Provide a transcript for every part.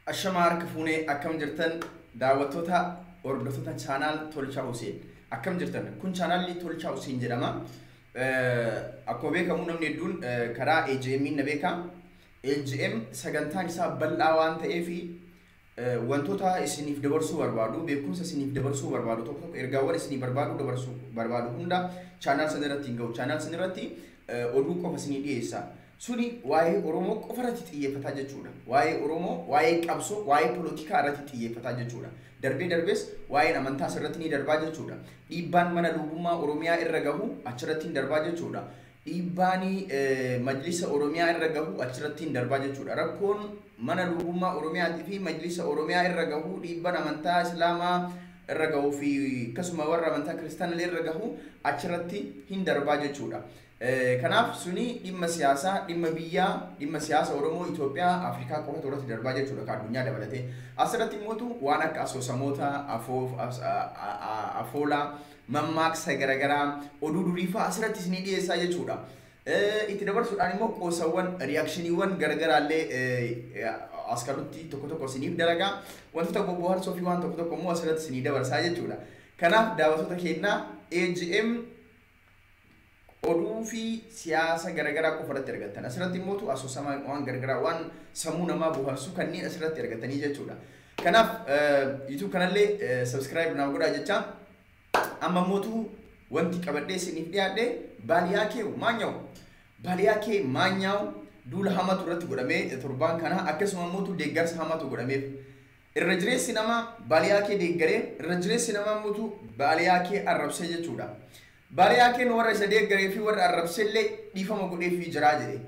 Ashamar Kafune Akam Jirtan Dawatota or Dotota channel Tolcha Hussein. Akam Jirtan Kun channel Tolcha Hussein Jedama Akobe Kamunam Nedun Kara AGM in Nabeka AGM Sagantan Sa Balawan Tefi Wantota is in if the Versu Barbado, Bekus is in if the Versu Barbado, Ergawa is in Barbado, the Versu Barbado Hunda, Channel Saneratingo, Channel Sanerati, Oduko Fasinidesa. Suni why Oromo Coverati Pataja Chuna, why Oromo, why Capso, why Politica Ratiti Pataja Chuna, Derbe Derbes, why Namantas Ratini Derbaja Chuna, Iban Manalubuma Oromia Eragahu, Acharatin Derbaja Chuna, Ibani Majlisa Oromia Eragahu, Acharatin Derbaja Chuna, Rakon Manalubuma Oromia TV, Majlisa Oromia Eragahu, Iban Amanta Islama Eragahu fi Kasumawar Ramanta Kristan Leragahu, Acharati Hinderbaja Chuna. Kanaf suni dimma siyasa dimma biyya dimma siyasa Oromoo Itoophiyaa Afrikaa qofa irratti darbaa jechuudha kan addunyaa dabalatee asirratti mootu waan akka asoosamoota afoola mammaaksa garagaraa oduu durii fa'aa asirratti isinii dhiyeessaa jechuudha itti dabarsuudhaan immoo qoosawwan reactioniiwwan garagaraallee askarutti tokko tokko isiniif dalagaa wantoota bobbooharsoo fi waan tokko tokko immoo asirratti isinii dabarsaa jechuudha kanaaf daawwattoota keenya AGM Odufi siasa gara-gara qofarratti argattan asirratti mootu asoosama waan garagara waan sammuu namaa bohaarsu kanneen asirratti argattanii jechuudha. Kanaaf YouTube kanallee subscribe naa godhaa jecha amma mootu wanti qabadhee isiniif dhiyaadhe baaliyaa kee maanyaa'u duula hamatu irratti godhamee torbaan kana akkasuma mootu deeggarsa hamatu godhameef irra jireessi nama baaliyaa kee deeggaree irra jireessi nama mootu baaliyaa kee arrabsee jechuudha. Baaliyaakeen warra isa deeggaree fi warra arrabsellee dhiifama godhee fi jiraa jedhe.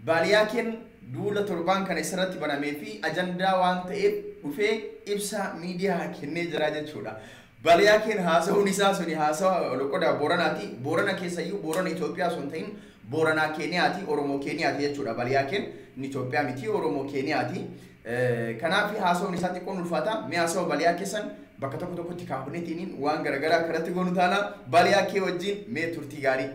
Baaliyaakeen duula torbaan kana isarratti banamee fi ajandaa waan ta'eef dhufee ibsa miidiyaa kennee jiraa jechuudha. Baaliyaakeen haasa'uun isaa suni haasawa loqoda Booranaati. Boorana keessayyuu Boorana Itoophiyaa sun ta'in Booranaa Keeniyaati, Oromoo Keeniyaati jechuudha. Baaliyaakeen ni Itoophiyaa miti Oromoo Keeniyaati. Kanaaf haasa'uun isaa xiqqoon ulfaata. Mee haasawa Baaliyaakessan bakka tokko tokkotti kaafneetiin waan garagaraa kanatti goonu taana baaliyaa kee wajjin mee turtii gaarii.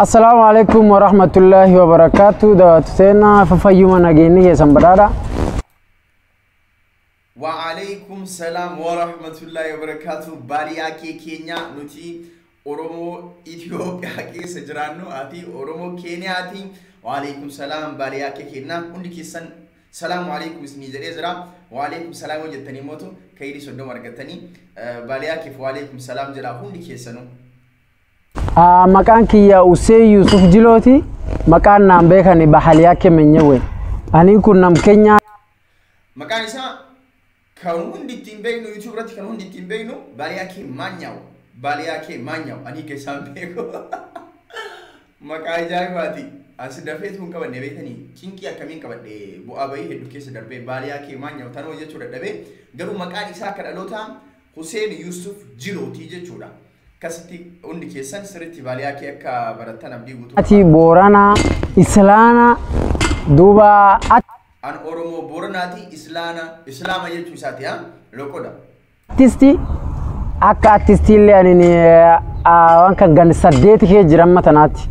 Assalamu alaikum wa rahmatullahi wa barakatuh. Daawwattoota fayyuma nageenyi keessan badhaadha. Wa alaikum salam wa rahmatullahi wa barakatuh. Baaliyaa kee keenya nuti Oromoo Itoophiyaa keessa jiraannu ati Oromoo Keeniyaati. Wa alaikum salam baaliyaa kee keenya hundi keessan Salam alaikum isni jedhee wa alaikum salam hojjettanii mootu kaydii soddoma argattanii baaliyaa keef wa alaikum salam jedhaa hundi keessanu. Maqaan kiyya Usee Yusuf Jilooti maqaan naan beekani bahaliyaa kemenyewe ani kun nam Kenya maqaan isaa kan hundi ittiin beeknu YouTube irratti kan hundi ittiin beeknu baaliyaa kee maanyaa'u ani keessaan beeku maqaa ajaa'ibaati. As dafeet kun qabanne beekanii cinqii akkamiin qabadhe bu'aa bahii hedduu keessa darbee baaliyaa kee maanyaa'u tanoo jechuudha dhabee garuu maqaan isaa akka dhaloota Hussein Yusuf Jilooti jechuudha. Akkasitti hundi keessan sirriitti baaliyaa kee akka barattan abdii guutuu. Ati Booranaa Islaana duuba an Oromoo Booranaati Islaama jechuu isaati loqoda. Artisti akka artistiillee ani waan kan gan 8 kee jiran matanaati.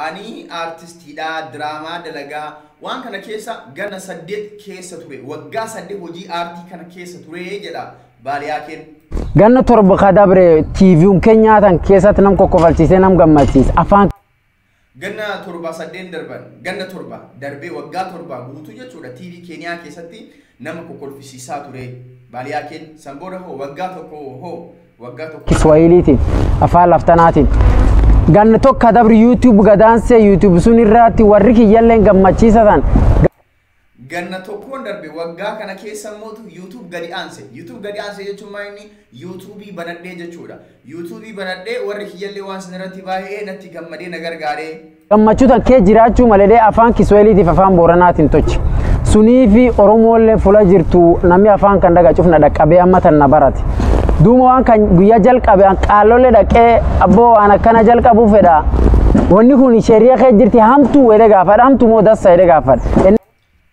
Ani artistiidha drama dalagaa waan kana keessa ganna 8 keessa ture waggaa 8 hojii aartii kana keessa ture jedha baaliyaakeen. Ganna 7 kadabre TV'n Kenya tan keessatti nam kokkofalchiisee nam gammachiis afaan ganna 7 darban ganna 7 darbee waggaa 7 guutuu jechuudha TV Kenya keessatti nama kokkolfisiisaa ture baaliyaakeen sanbooda waggaa tokko Kiswahiliitiin afaan laftanaatiin. Ganna tokko dabri YouTube gadaanse YouTube sun irratti warri kiyyalleen gammachiisatan. Ganna tokkoon darbe waggaa kana keessa mootu YouTube gadi aanse jechuun maayini YouTube banadhee jechuudha. YouTube banadhee warri kiyyallee waan sanarratti baay'ee natti gammadee na gargaaree. Gammachuutan kee jiraachuu malee afaan Kiswahiliitiif afaan Booranaatiin tochi. Sunii fi Oromoolee fuula jirtu namni afaan kan dhagachuuf na dhaqqabee amma tan na barate. Duuma waan kan guyyaa jalqabe an qaalolle dhaqee abboo an akkana jalqabu fedha wanni kun shari'a kee jirti hamtuu wede gaafadha hamtuu moo dassa wede gaafadha.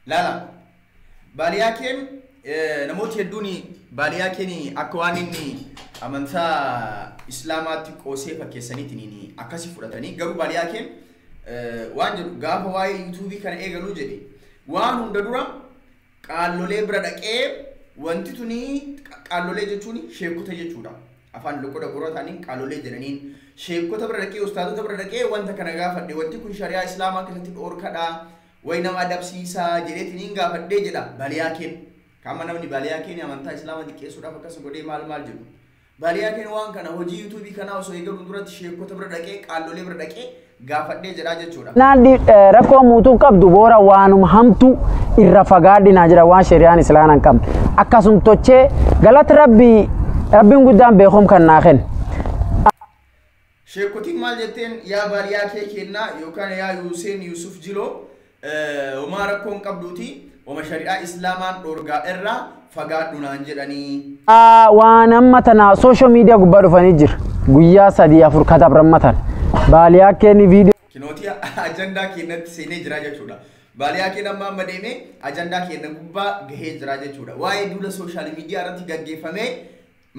Lala baaliyaakeen namooti hedduun baaliyaakeen akka waan inni amantaa Islaamaatti qoosee fakkeessaniitiin akkasii fudhatanii garuu baaliyaakeen waan jedhu gaafa waa'ee YouTube kana eegaluu jedhe waan hunda dura qaallolee bira dhaqee wanti tuni qaallolee jechuun sheekota jechuudha. Afaan loqoda qorataaniin qaallolee jedhaniin sheekota bira dhaqee ustaadota bira dhaqee wanta kana gaafadhe wanti kun shari'aa islaamaa keessatti dhoorkadha way nama adabsiisaa jedheetiin gaafadhee jedha Baliyaa Keen. Kama namni Baliyaa Keen amantaa islaamaa xiqqeessuudhaaf akkas godhee maal jedhu. Baliyaa Keen waan kana hojii YouTube kana osoo eegaluun duratti sheekota bira dhaqee qaallolee bira dhaqee gaafadhee jedhaa jechuudha. Naandi rakkoo muutuun qabdu boora waanuma hamtu irra fagaadhinaa jira waan shari'aan islaamaa hin qabne. Akkasum tochee galata rabbiin guddaan beekum kan naa kenna. Sheekotiin maal jetteen yaa Baliyaa Kee kennaa yookaan yaa Hussein Yusuf Jiloo homaa rakkoon qabduuti homa shari'aa islaamaan dhoorgaa irraa fagaadhu naan jedhanii. Waan amma tana social media gubbaa dhufanii jira guyyaa 3-4 katabrammatan Baliyaa Keen video kinooti ajandaa keenyatti seenee jira jechuudha. Baliyaa Keen amma deemee ajandaa keenya gubbaa gahee jira jechuudha. Waa'ee duula social media irratti gaggeeffamee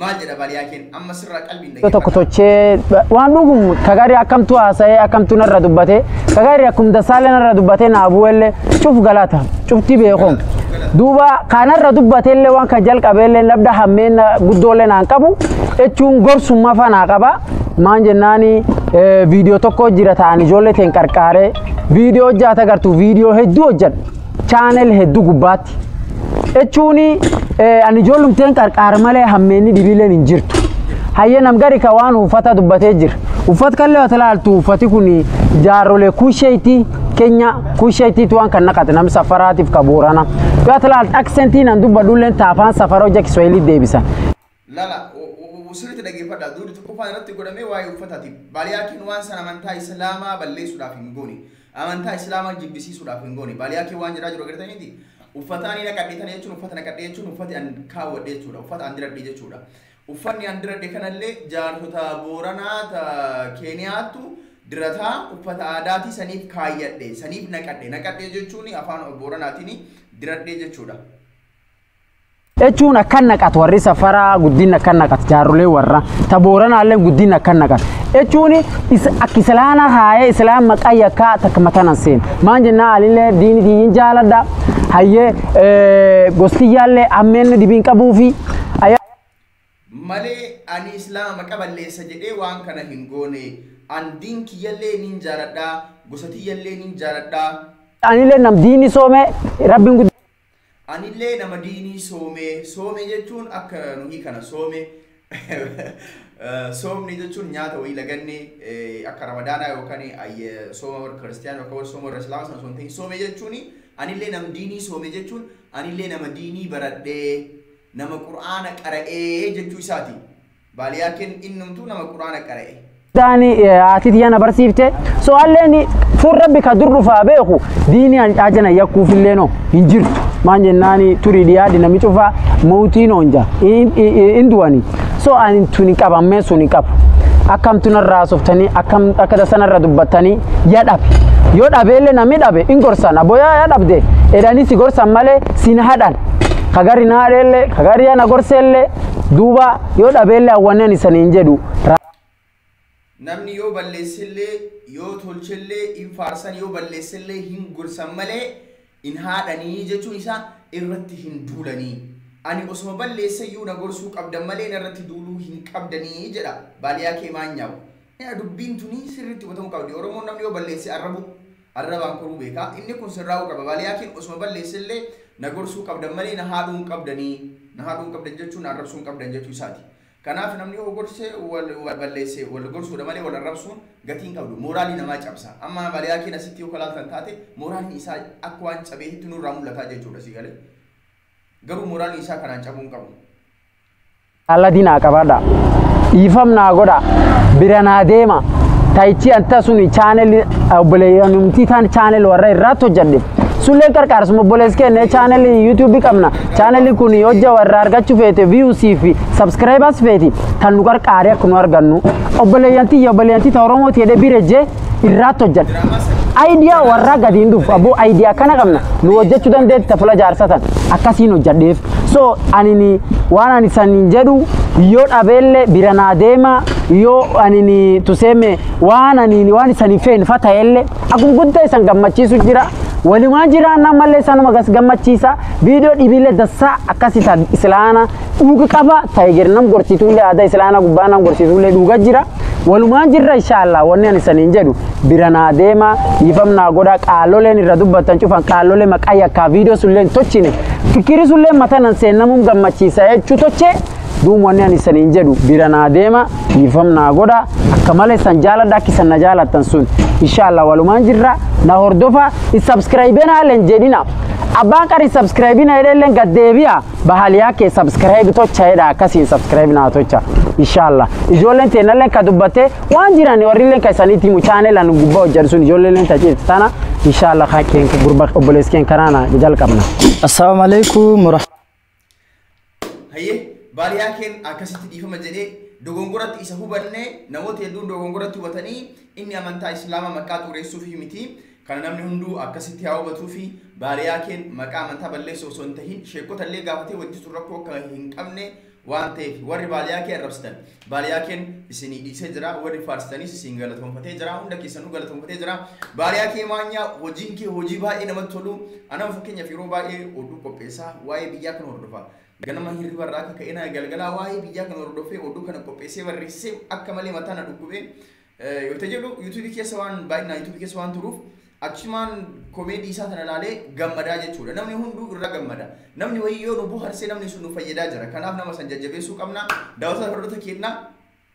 maal jedha Baliyaa Keen amma sirraa qalbiin dhaggeeffata. Tokko tochee waan dhugum kagarii akkamtu haasa'ee akkamtu narra dubbate kagarii akkum dasaalee narra dubbate naabuu illee cuf galata cufti beekom. Duuba kanarra dubbate illee waan kan jalqabee illee labda hammeen guddoolee naan qabu jechuun gorsummaa fanaa qaba. Maan jennaani viidiyoo tokko jira ta'an ijoollee teen qarqaaree viidiyoo hojjaata gartuu viidiyoo hedduu hojjan chaanel hedduu gubbaatti. Jechuuni ani ijoollumteen qarqaar malee hammeenni dhibiileen hin jirtu. Hayyee namgari ka waan uffata dubbatee jira. Uffat kallee wata laaltu uffati kun jaarrolee kusheetii Kenya kusheetiitu waan kan naqate nam safaraatiif ka Boorana. Wata laaltu aksentiin an dubbadulleen taafaan safara hojja Kiswahilii deebisan. Lala usirritti dhaggeeffadha duudhi tokko faan irratti godhamee waa'ee uffataati. Baliyaa Keen waan san amantaa islaamaa balleessuudhaaf hin goone. Amantaa islaamaa jibbisiisuudhaaf hin goone. Baliyaa Keen waan jedhaa jiru agartaniiti. Uffatanii naqadheetan jechuun uffata naqadhee jechuun uffati an kaawwadhee jechuudha. Uffata an diradhee jechuudha. Uffanni an diradhee kanallee jaartota Booranaa ta Keeniyaattu dirataa uffata aadaatii saniif kaayyadhee saniif naqadhee jechuun afaan Booranaatiin diradhee jechuudha. Jechuun akkan naqat warri safaraa guddina akkan naqat jaarrolee warra ta Booranaallee guddina akkan naqat. Jechuun akka islaana haayee islaam maqaa yakkaa takka matanan seen. Maan jennaa alillee diini diin jaaladha. Hayyee gostiyyaallee ammeen dibiin qabuu fi malee ani islaama qaballeessa jedhee waan kana hin goone an diin kiyyallee nin jaaladha gosatiyyallee nin jaaladha anillee nam diini soome rabbiin anillee nama diinii soome jechuun akka nuyi kana soome soomni jechuun nyaata wayii laganne akka ramadaanaa yookaan sooma warra kiristiyaanaa yookaan sooma warra islaamaa sana osoo hin ta'in soome jechuun anillee nama diinii soome jechuun anillee nama diinii baradhee nama qur'aana qara'ee jechuu isaati. Baliyaa Keen innumtuu nama qur'aana qara'ee. Daani ati tiyana barsiifte so alleen fuur rabbi ka durrufaa beeku diini ajana yakkuufillee no hin jirtu. Maan jennaani turii dhiyaadi nami cufaa mootiin onja induwani so ani tuni qabammee suni qabu. Akkam tunarraa softanii akkam akka tasanarra dubbattanii yadhabe. Yoo dhabeellee namni dhabe in gorsan aboyaa yadhabde edanii si gorsan malee sin hadhan. Kagari naadelle kagari yana gorselle duuba yoo dhabeellee awwanneen isaniin jedhu. Namni yoo balleessillee yoo tolchellee in faarsan yoo balleessillee hin gorsan malee in haadhanii jechuun isaa irratti hin duulanii. Ani osuma balleessayyuu na gorsuu qabdan malee irratti duuluu hin qabdanii jedha Baliyaa Keen maanyaawu. Dubbiin tuni sirriitti hubatamuu qabdi. Oromoon namni yoo balleesse arrabaan koruu beeka. Inni kun sirraa'uu qaba. Baliyaa Keen osuma balleessillee na gorsuu qabdan malee na haadhuun qabdanii. Na haadhuun qabdan jechuun arrabsuun qabdan jechuu isaati. Kanaaf namni yoo gorse wal balleesse wal gorsuudha malee wal arrabsuun gatiin qabdu. Mooraalii namaa cabsa. Amma Baliyaa Keen asitti yoo kalaaltan taate mooraalii isaa akka waan cabeetti nurraa mul'ataa jechuudha si galee. Garuu mooraalii isaa kanaan cabuun qabu. Alladina qabadha. Ifamnaa godha. Biranaa deema. Taichi anta suni channel obboleeyyamti tan channel warra irratti hojjedhe. Sullee qarqaarsuma obbolees kenne channel YouTube qabna. Channel kun hojja warra argachuu feete views fi subscribers feeti. Tan nu qarqaare akka nu argannu. Obboleeyyanti ta Oromoo tiidhe bireje irratti hojjedhe. Idea warra gadiin dhufu aboo idea kana qabna. Nu hojjechuu dandeetti ta fula jaarsatan akkasiin hojjedheef. So anini waan ani sanin jedhu yoo dhabeelle bira naa deema yoo anini tuseme waan isani feen fatayelle akum gudda isan gammachiisu jira walumaa jira namallee sanuma gas gammachiisa video dhibile dassa akkasita islaana dhuga qaba tayger nam gorsituulee aada islaana gubbana gorsituulee dhuga jira walumaa jirra inshallah wanni ani sanin jedhu bira naa deema yifamna goda qaaloleen irra dubbatan cufan qaalolee maqayya ka video sulleen tochine fikiri sulleen matanan seenamum gammachiisa jechu toche duum wanni ani sanin jedhu bira naa deema yifamna goda akka malee san jaaladha kisan na jaalatan sun inshallah walumaa jirra na hordofa subscribe na len jedina abbaan qari subscribe na elen gaddeebiya bahal yake subscribe tocha eda kasi subscribe na tocha inshallah ijolen tenalen ka dubbate waan jirani warrilen ka saniti mu channel an gubba jarsun ijolen taje tana inshallah haken gurba obbolesken karana jal qabna assalamu alaykum haye baaliyaken akasitti difama jedhe dogongoratti isa hubanne namoota hedduun dogongoratti hubatanii inni amantaa islaama maqaa xureessuuf miti kana namni hunduu akkasitti haa hubatuu fi baaliyaken maqaa amantaa balleessuu osoo hin tahin sheekota illee gaafatee wanti sun rakkoo akka hin qabne waan ta'eef warri baaliyaken arrabsitan baaliyaken isinii dhiisee jira warri faarsitanis isin galatoonfatee jira hunda keessanuu galatoonfatee jira baaliyaken maanya hojiin kee hojii baay'ee namatti tolu anama fakkeenyaaf yeroo baay'ee oduu qopheessaa waa'ee biyyaa kan hordofa ganama hirriba irraa akka ka'ina galgalaa waa'ee biyyaa kan hordofee oduu kana qopheessee barreessee akka malee mataa na dhukkubee yoo ta'e jedhu YouTube keessa waan baay'inaan YouTube keessa waan turuuf achumaan komeedii isaa kana ilaalee gammadaa jechuudha namni hunduu irra gammada namni wayyoo nu buharsee namni sun nu fayyadaa jira kanaaf nama san jajjabeessuu qabna daawwattoota hordoftoota keenya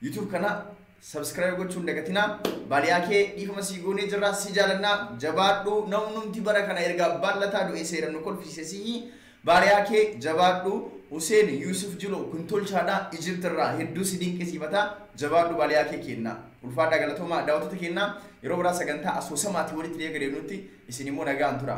YouTube kana subscribe gochuun dagatina baaliyaakee dhiifama sii goonee jirra si jaalannaa jabaadhu namnumti bara kana erga baallataa du'ee seeran nu kolfise sii baaliyaakee jabaadhu Hussein Yusuf Jilo kuntolchaadha Ijiptirraa hedduu si dinqisiifata jabaadhu baaliyaakee kenna ulfaadha galatooma daawwattoota keenya yeroo biraa sagantaa asoosamaatti walitti deegadeenutti isin immoo nagaan tura